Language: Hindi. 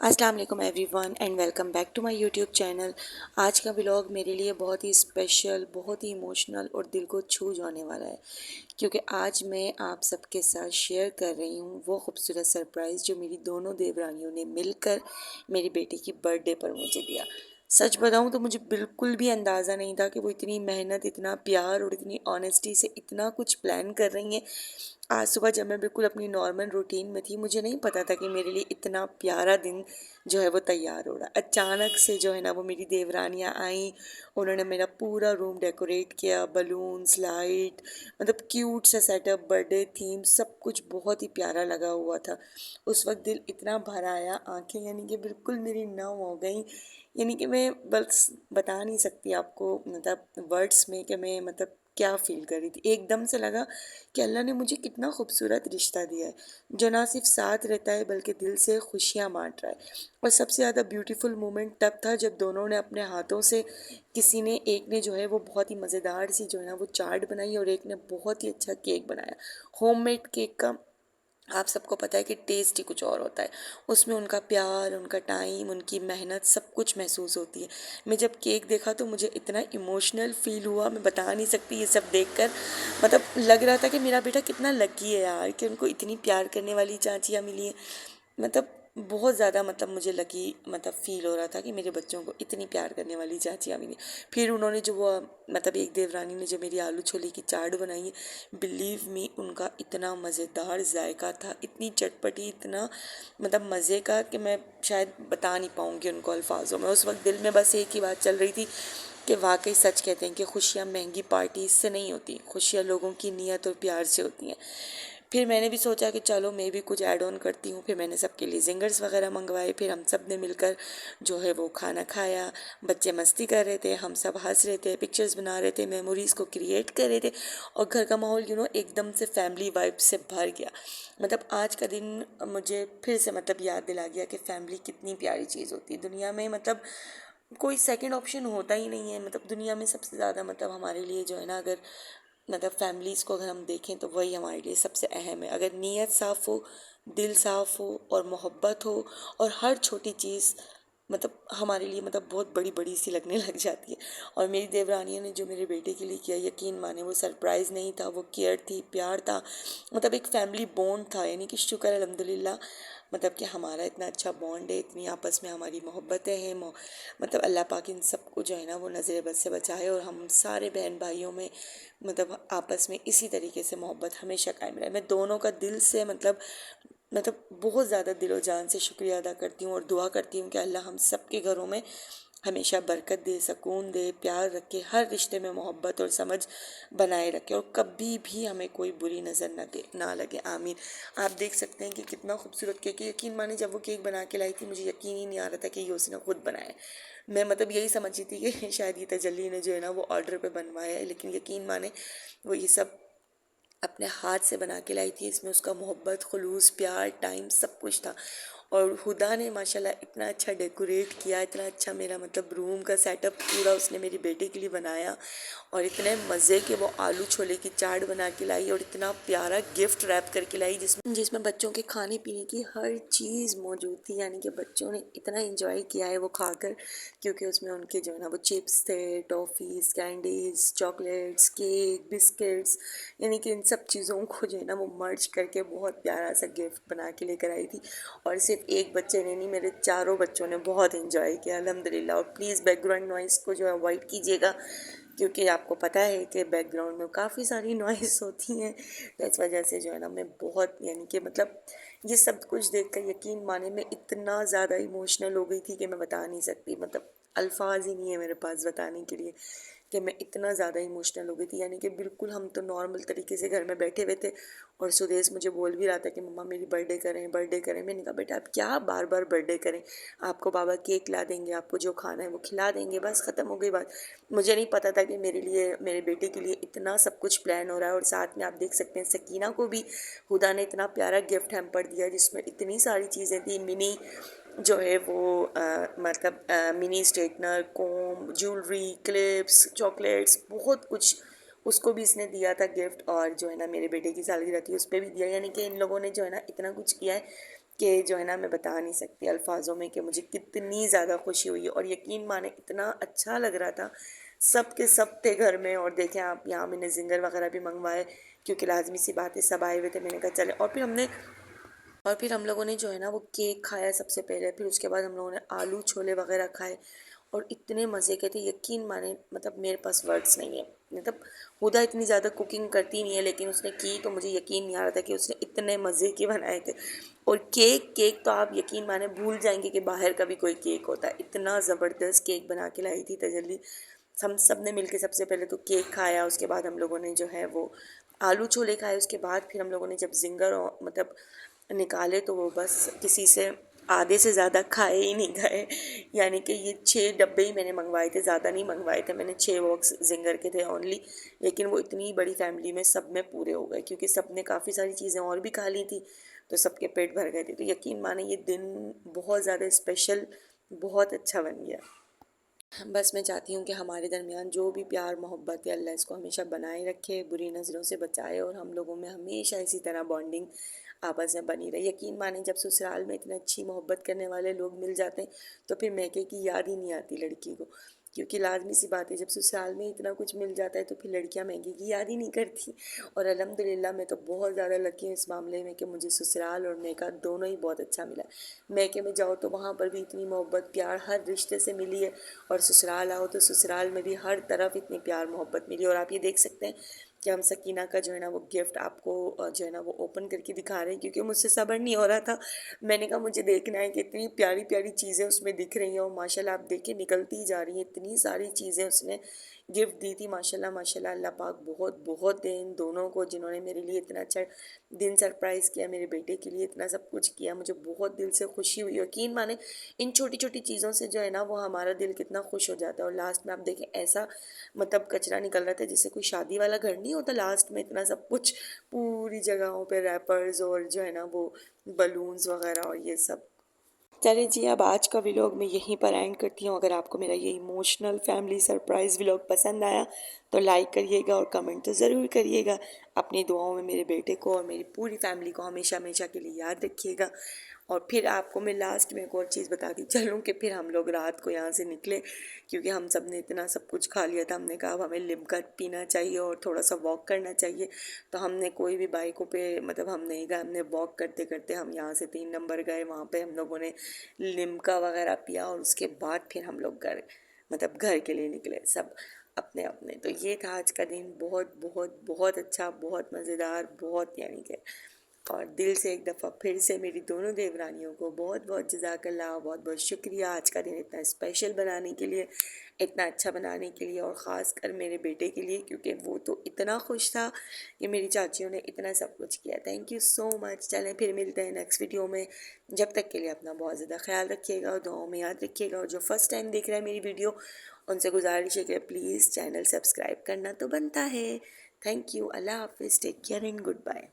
अस्सलाम वालेकुम everyone and welcome back to my YouTube channel. आज का व्लॉग मेरे लिए बहुत ही स्पेशल, बहुत ही इमोशनल और दिल को छू जाने वाला है, क्योंकि आज मैं आप सबके साथ शेयर कर रही हूँ वो खूबसूरत सरप्राइज़ जो मेरी दोनों देवरानियों ने मिलकर मेरी बेटी की बर्थडे पर मुझे दिया। सच बताऊँ तो मुझे बिल्कुल भी अंदाज़ा नहीं था कि वो इतनी मेहनत, इतना प्यार और इतनी ऑनेस्टी से इतना कुछ प्लान कर रही हैं। आज सुबह जब मैं बिल्कुल अपनी नॉर्मल रूटीन में थी, मुझे नहीं पता था कि मेरे लिए इतना प्यारा दिन जो है वो तैयार हो रहा है। अचानक से जो है ना वो मेरी देवरानियाँ आईं, उन्होंने मेरा पूरा रूम डेकोरेट किया, बलून्स, लाइट, मतलब क्यूट सा सेटअप, बर्थडे थीम, सब कुछ बहुत ही प्यारा लगा हुआ था। उस वक्त दिल इतना भर आया, आंखें यानी कि बिल्कुल मेरी नम हो गई। यानी कि मैं बस बता नहीं सकती आपको, मतलब वर्ड्स में, कि मैं मतलब क्या फ़ील कर रही थी। एकदम से लगा कि अल्लाह ने मुझे कितना खूबसूरत रिश्ता दिया है, जो ना सिर्फ साथ रहता है बल्कि दिल से खुशियाँ बाँट रहा है। और सबसे ज़्यादा ब्यूटीफुल मोमेंट तब था जब दोनों ने अपने हाथों से, किसी ने, एक ने जो है वो बहुत ही मज़ेदार सी जो है ना वो चाट बनाई और एक ने बहुत ही अच्छा केक बनाया। होममेड केक का आप सबको पता है कि टेस्ट ही कुछ और होता है। उसमें उनका प्यार, उनका टाइम, उनकी मेहनत सब कुछ महसूस होती है। मैं जब केक देखा तो मुझे इतना इमोशनल फ़ील हुआ, मैं बता नहीं सकती ये सब देखकर। मतलब लग रहा था कि मेरा बेटा कितना लकी है यार, कि उनको इतनी प्यार करने वाली चाचियाँ मिली हैं। मतलब बहुत ज़्यादा, मतलब मुझे लकी, मतलब फ़ील हो रहा था कि मेरे बच्चों को इतनी प्यार करने वाली चाचियाँ मिली। फिर उन्होंने जो वो, मतलब एक देवरानी ने जो मेरी आलू छोले की चाट बनाई है, बिलीव मी, उनका इतना मज़ेदार जायका था, इतनी चटपटी, इतना मतलब मज़े का, कि मैं शायद बता नहीं पाऊँगी उनको अल्फाजों में। उस वक्त दिल में बस एक ही बात चल रही थी कि वाकई सच कहते हैं कि खुशियाँ महंगी पार्टी से नहीं होती, खुशियाँ लोगों की नीयत और प्यार से होती हैं। फिर मैंने भी सोचा कि चलो मैं भी कुछ ऐड ऑन करती हूँ। फिर मैंने सबके लिए जिंगर्स वगैरह मंगवाए, फिर हम सब ने मिलकर जो है वो खाना खाया। बच्चे मस्ती कर रहे थे, हम सब हंस रहे थे, पिक्चर्स बना रहे थे, मेमोरीज़ को क्रिएट कर रहे थे, और घर का माहौल एकदम से फैमिली वाइब से भर गया। मतलब आज का दिन मुझे फिर से मतलब याद दिला गया कि फैमिली कितनी प्यारी चीज़ होती है दुनिया में। मतलब कोई सेकंड ऑप्शन होता ही नहीं है। मतलब दुनिया में सबसे ज़्यादा, मतलब हमारे लिए जो है ना, अगर मतलब फैमिलीज़ को अगर हम देखें तो वही हमारे लिए सबसे अहम है। अगर नीयत साफ़ हो, दिल साफ़ हो और मोहब्बत हो, और हर छोटी चीज़ मतलब हमारे लिए मतलब बहुत बड़ी बड़ी सी लगने लग जाती है। और मेरी देवरानियों ने जो मेरे बेटे के लिए किया, यकीन माने वो सरप्राइज़ नहीं था, वो केयर थी, प्यार था, मतलब एक फैमिली बॉन्ड था। यानी कि शुक्र अल्हम्दुलिल्लाह, मतलब कि हमारा इतना अच्छा बॉन्ड है, इतनी आपस में हमारी मोहब्बतें हैं। मतलब अल्लाह पाक इन सबको जो है ना वो नज़र बद से बचाए, और हम सारे बहन भाइयों में मतलब आपस में इसी तरीके से मोहब्बत हमेशा कायम रहे। मैं दोनों का दिल से मतलब बहुत ज़्यादा दिलो जान से शुक्रिया अदा करती हूँ और दुआ करती हूँ कि अल्लाह हम सब के घरों में हमेशा बरकत दे, सुकून दे, प्यार रखे, हर रिश्ते में मोहब्बत और समझ बनाए रखे, और कभी भी हमें कोई बुरी नज़र ना लगे। आमीन। आप देख सकते हैं कि कितना खूबसूरत केक है। यकीन माने जब वो केक बना के लाई थी, मुझे यकीन ही नहीं आ रहा था कि ये उसने खुद बनाया है। मैं मतलब यही समझी थी कि शायद ये तजल्ली ने जो है ना वो ऑर्डर पे बनवाया है, लेकिन यकीन माने वो ये सब अपने हाथ से बना के लाई थी। इसमें उसका मोहब्बत, खुलूस, प्यार, टाइम सब कुछ था। और हुदा ने माशाल्लाह इतना अच्छा डेकोरेट किया, इतना अच्छा मेरा मतलब रूम का सेटअप पूरा उसने मेरी बेटी के लिए बनाया, और इतने मज़े के वो आलू छोले की चाट बना के लाई, और इतना प्यारा गिफ्ट रैप करके लाई जिसमें जिसमें बच्चों के खाने पीने की हर चीज़ मौजूद थी। यानी कि बच्चों ने इतना इंजॉय किया है वो खाकर, क्योंकि उसमें उनके जो है ना वो चिप्स थे, toffees, candies, chocolates, cake, biscuits, यानी कि इन सब चीज़ों को जो है ना वो मर्ज करके बहुत प्यारा सा गिफ्ट बना के लेकर आई थी। और सिर्फ एक बच्चे ने नहीं, मेरे चारों बच्चों ने बहुत इन्जॉय किया अल्हम्दुलिल्लाह। और प्लीज़ बैकग्राउंड नॉइज़ को जो है अवॉइड कीजिएगा, क्योंकि आपको पता है कि बैकग्राउंड में काफ़ी सारी नॉइज़ होती हैं, तो इस वजह से जो है ना मैं बहुत, यानी कि मतलब ये सब कुछ देखकर यकीन माने मैं इतना ज़्यादा इमोशनल हो गई थी कि मैं बता नहीं सकती। मतलब अल्फाज ही नहीं है मेरे पास बताने के लिए कि मैं इतना ज़्यादा इमोशनल हो गई थी। यानी कि बिल्कुल हम तो नॉर्मल तरीके से घर में बैठे हुए थे, और सुदेश मुझे बोल भी रहा था कि मम्मा मेरी बर्थडे करें, बर्थडे करें। मैंने कहा बेटा आप क्या बार बार बर्थडे करें, आपको बाबा केक ला देंगे, आपको जो खाना है वो खिला देंगे, बस ख़त्म हो गई बात। मुझे नहीं पता था कि मेरे लिए, मेरे बेटे के लिए इतना सब कुछ प्लान हो रहा है। और साथ में आप देख सकते हैं सकीना को भी खुदा ने इतना प्यारा गिफ्ट हैम्पर दिया, जिसमें इतनी सारी चीज़ें थी। मिनी जो है वो मतलब मिनी स्ट्रेटनर, कोम, ज्वेलरी, क्लिप्स, चॉकलेट्स, बहुत कुछ उसको भी इसने दिया था गिफ्ट। और जो है ना मेरे बेटे की सालगिरह थी उस पर भी दिया। यानी कि इन लोगों ने जो है ना इतना कुछ किया है कि जो है ना मैं बता नहीं सकती अल्फाजों में कि मुझे कितनी ज़्यादा खुशी हुई है। और यकीन माने इतना अच्छा लग रहा था, सब के सब थे घर में। और देखें आप, यहाँ मैंने जिंगर वगैरह भी मंगवाए क्योंकि लाजमी सी बात है सब आए हुए थे। मैंने कहा चले, और फिर हम लोगों ने जो है ना वो केक खाया सबसे पहले, फिर उसके बाद हम लोगों ने आलू छोले वगैरह खाए और इतने मज़े के थे, यकीन माने मतलब मेरे पास वर्ड्स नहीं है। मतलब हुदा इतनी ज़्यादा कुकिंग करती नहीं है, लेकिन उसने की तो मुझे यकीन नहीं आ रहा था कि उसने इतने मज़े के बनाए थे। और केक केक तो आप यकीन माने भूल जाएंगे कि बाहर का भी कोई केक होता है। इतना ज़बरदस्त केक बना के लाई थी तजल्ली। हम सब ने मिलके सबसे पहले तो केक खाया, उसके बाद हम लोगों ने जो है वो आलू छोले खाए, उसके बाद फिर हम लोगों ने जब जिंगर मतलब निकाले तो वो बस किसी से आधे से ज़्यादा खाए ही नहीं गए। यानी कि ये 6 डब्बे ही मैंने मंगवाए थे, ज़्यादा नहीं मंगवाए थे मैंने, 6 बॉक्स जिंगर के थे ओनली। लेकिन वो इतनी बड़ी फैमिली में सब में पूरे हो गए क्योंकि सब ने काफ़ी सारी चीज़ें और भी खा ली थी, तो सबके पेट भर गए थे। तो यकीन माने ये दिन बहुत ज़्यादा स्पेशल, बहुत अच्छा बन गया। बस मैं चाहती हूँ कि हमारे दरमियान जो भी प्यार मोहब्बत है अल्लाह इसको हमेशा बनाए रखे, बुरी नज़रों से बचाए और हम लोगों में हमेशा इसी तरह बॉन्डिंग आपस में बनी रहे। यकीन माने जब ससुराल में इतनी अच्छी मोहब्बत करने वाले लोग मिल जाते हैं तो फिर मैके की याद ही नहीं आती लड़की को। क्योंकि लाजमी सी बात है, जब ससुराल में इतना कुछ मिल जाता है तो फिर लड़कियां मैके की याद ही नहीं करती। और अल्हम्दुलिल्लाह मैं तो बहुत ज़्यादा लकी हूँ इस मामले में कि मुझे ससुराल और मैका दोनों ही बहुत अच्छा मिला। मैके में जाओ तो वहाँ पर भी इतनी मोहब्बत प्यार हर रिश्ते से मिली है, और ससुराल आओ तो ससुराल में भी हर तरफ इतनी प्यार मोहब्बत मिली। और आप ये देख सकते हैं कि हम सकीना का जो है ना वो गिफ्ट आपको जो है ना वो ओपन करके दिखा रहे हैं, क्योंकि मुझसे सब्र नहीं हो रहा था। मैंने कहा मुझे देखना है कि इतनी प्यारी प्यारी चीज़ें उसमें दिख रही हैं और माशाल्लाह आप देखिए निकलती ही जा रही हैं, इतनी सारी चीज़ें उसने गिफ्ट दी थी। माशाल्लाह माशाल्लाह, अल्लाह पाक बहुत बहुत दे इन दोनों को जिन्होंने मेरे लिए इतना अच्छा दिन सरप्राइज़ किया, मेरे बेटे के लिए इतना सब कुछ किया। मुझे बहुत दिल से खुशी हुई, यकीन माने इन छोटी छोटी चीज़ों से जो है ना वो हमारा दिल कितना खुश हो जाता है। और लास्ट में आप देखें ऐसा मतलब कचरा निकल रहा था जैसे कोई शादी वाला घर नहीं होता, लास्ट में इतना सब कुछ पूरी जगहों पे रैपर्स और जो है ना वो बलून्स वगैरह और ये सब। चलिए जी, अब आज का व्लॉग मैं यहीं पर एंड करती हूँ। अगर आपको मेरा ये इमोशनल फैमिली सरप्राइज़ व्लॉग पसंद आया तो लाइक करिएगा और कमेंट तो ज़रूर करिएगा। अपनी दुआओं में मेरे बेटे को और मेरी पूरी फैमिली को हमेशा हमेशा के लिए याद रखिएगा। और फिर आपको मैं लास्ट में एक और चीज़ बताती चलूँ कि फिर हम लोग रात को यहाँ से निकले क्योंकि हम सब ने इतना सब कुछ खा लिया था। हमने कहा अब हमें लिम्का पीना चाहिए और थोड़ा सा वॉक करना चाहिए। तो हमने कोई भी बाइकों पे मतलब हम नहीं गए, हमने वॉक करते करते हम यहाँ से 3 नंबर गए, वहाँ पे हम लोगों ने लिम्का वगैरह पिया और उसके बाद फिर हम लोग मतलब घर के लिए निकले सब अपने अपने। तो ये था आज का दिन, बहुत बहुत बहुत अच्छा, बहुत मज़ेदार, बहुत यानी कि। और दिल से एक दफ़ा फिर से मेरी दोनों देवरानियों को बहुत बहुत जज़ाकल्लाह, बहुत बहुत शुक्रिया आज का दिन इतना स्पेशल बनाने के लिए, इतना अच्छा बनाने के लिए। और ख़ास कर मेरे बेटे के लिए, क्योंकि वो तो इतना खुश था कि मेरी चाचियों ने इतना सब कुछ किया। Thank you so much. चलें फिर मिलते हैं नेक्स्ट वीडियो में। जब तक के लिए अपना बहुत ज़्यादा ख्याल रखिएगा और दुआओं में याद रखिएगा। और जो फर्स्ट टाइम देख रहा है मेरी वीडियो उनसे गुजारिश है कि प्लीज़ चैनल सब्सक्राइब करना तो बनता है। थैंक यू, अल्लाह हाफिज़, take care and good bye.